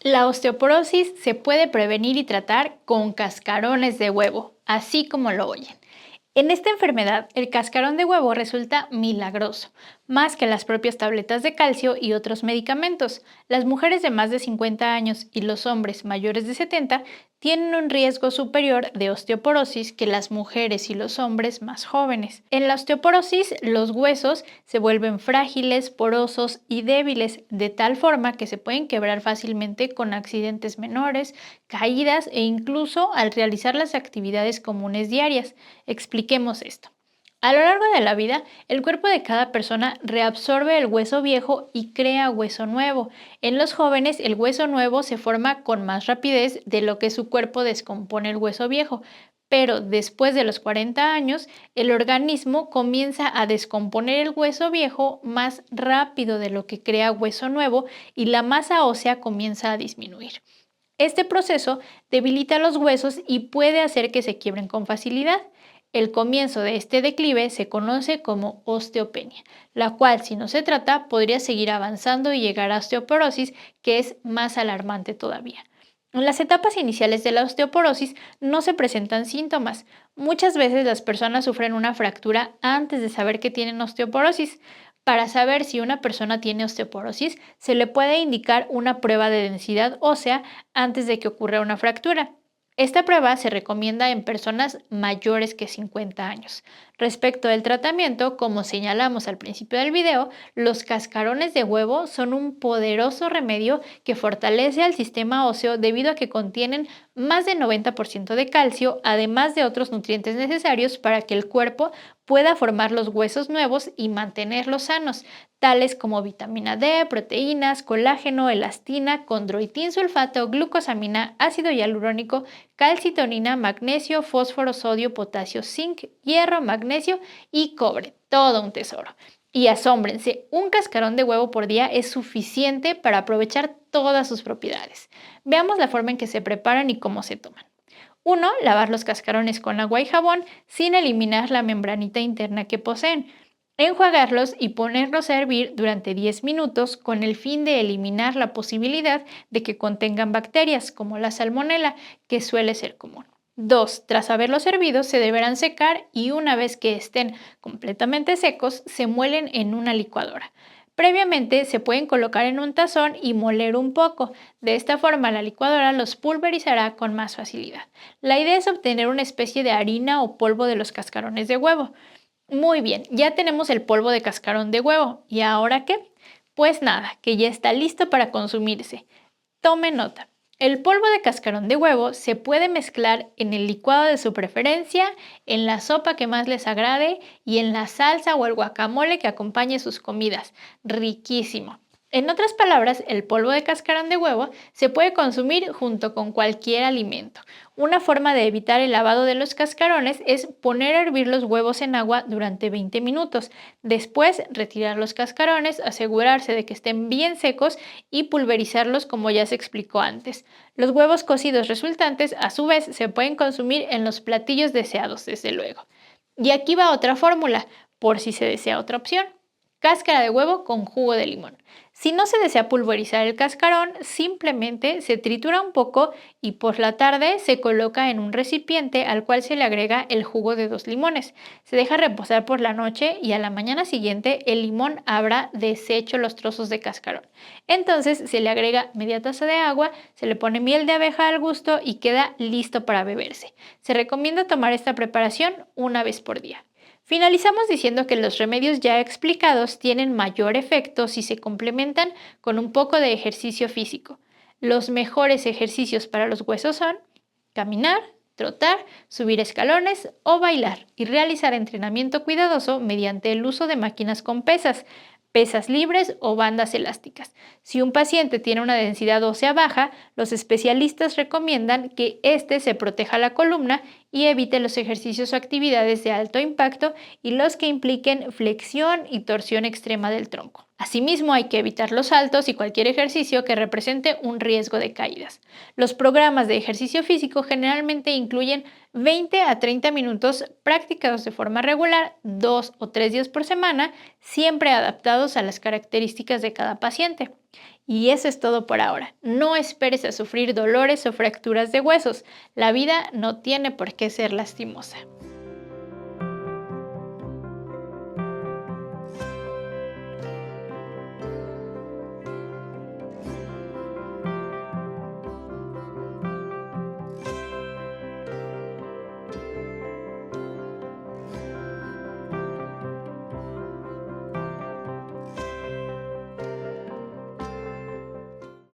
La osteoporosis se puede prevenir y tratar con cascarones de huevo, así como lo oyen. En esta enfermedad, el cascarón de huevo resulta milagroso, más que las propias tabletas de calcio y otros medicamentos. Las mujeres de más de 50 años y los hombres mayores de 70 tienen un riesgo superior de osteoporosis que las mujeres y los hombres más jóvenes. En la osteoporosis, los huesos se vuelven frágiles, porosos y débiles, de tal forma que se pueden quebrar fácilmente con accidentes menores, caídas e incluso al realizar las actividades comunes diarias. Expliquemos esto. A lo largo de la vida, el cuerpo de cada persona reabsorbe el hueso viejo y crea hueso nuevo. En los jóvenes, el hueso nuevo se forma con más rapidez de lo que su cuerpo descompone el hueso viejo, pero después de los 40 años, el organismo comienza a descomponer el hueso viejo más rápido de lo que crea hueso nuevo y la masa ósea comienza a disminuir. Este proceso debilita los huesos y puede hacer que se quiebren con facilidad. El comienzo de este declive se conoce como osteopenia, la cual, si no se trata, podría seguir avanzando y llegar a osteoporosis, que es más alarmante todavía. En las etapas iniciales de la osteoporosis no se presentan síntomas. Muchas veces las personas sufren una fractura antes de saber que tienen osteoporosis. Para saber si una persona tiene osteoporosis, se le puede indicar una prueba de densidad ósea antes de que ocurra una fractura. Esta prueba se recomienda en personas mayores que 50 años. Respecto al tratamiento, como señalamos al principio del video, los cascarones de huevo son un poderoso remedio que fortalece al sistema óseo debido a que contienen más del 90% de calcio, además de otros nutrientes necesarios para que el cuerpo pueda formar los huesos nuevos y mantenerlos sanos, tales como vitamina D, proteínas, colágeno, elastina, condroitín sulfato, glucosamina, ácido hialurónico, calcitonina, magnesio, fósforo, sodio, potasio, zinc, hierro, magnesio y cobre. Todo un tesoro. Y asómbrense, un cascarón de huevo por día es suficiente para aprovechar todas sus propiedades. Veamos la forma en que se preparan y cómo se toman. 1. Lavar los cascarones con agua y jabón sin eliminar la membranita interna que poseen. Enjuagarlos y ponerlos a hervir durante 10 minutos con el fin de eliminar la posibilidad de que contengan bacterias como la salmonela, que suele ser común. 2. Tras haberlos hervido se deberán secar y una vez que estén completamente secos se muelen en una licuadora. Previamente se pueden colocar en un tazón y moler un poco. De esta forma la licuadora los pulverizará con más facilidad. La idea es obtener una especie de harina o polvo de los cascarones de huevo. Muy bien, ya tenemos el polvo de cascarón de huevo. ¿Y ahora qué? Pues nada, que ya está listo para consumirse. Tome nota. El polvo de cascarón de huevo se puede mezclar en el licuado de su preferencia, en la sopa que más les agrade y en la salsa o el guacamole que acompañe sus comidas. Riquísimo. En otras palabras, el polvo de cascarón de huevo se puede consumir junto con cualquier alimento. Una forma de evitar el lavado de los cascarones es poner a hervir los huevos en agua durante 20 minutos. Después, retirar los cascarones, asegurarse de que estén bien secos y pulverizarlos como ya se explicó antes. Los huevos cocidos resultantes, a su vez, se pueden consumir en los platillos deseados, desde luego. Y aquí va otra fórmula, por si se desea otra opción. Cáscara de huevo con jugo de limón. Si no se desea pulverizar el cascarón, simplemente se tritura un poco y por la tarde se coloca en un recipiente al cual se le agrega el jugo de 2 limones. Se deja reposar por la noche y a la mañana siguiente el limón habrá deshecho los trozos de cascarón. Entonces se le agrega media taza de agua, se le pone miel de abeja al gusto y queda listo para beberse. Se recomienda tomar esta preparación una vez por día. Finalizamos diciendo que los remedios ya explicados tienen mayor efecto si se complementan con un poco de ejercicio físico. Los mejores ejercicios para los huesos son caminar, trotar, subir escalones o bailar y realizar entrenamiento cuidadoso mediante el uso de máquinas con pesas libres o bandas elásticas. Si un paciente tiene una densidad ósea baja, los especialistas recomiendan que éste se proteja la columna y evite los ejercicios o actividades de alto impacto y los que impliquen flexión y torsión extrema del tronco. Asimismo, hay que evitar los saltos y cualquier ejercicio que represente un riesgo de caídas. Los programas de ejercicio físico generalmente incluyen 20 a 30 minutos practicados de forma regular, 2 o 3 días por semana, siempre adaptados a las características de cada paciente. Y eso es todo por ahora. No esperes a sufrir dolores o fracturas de huesos. La vida no tiene por qué ser lastimosa.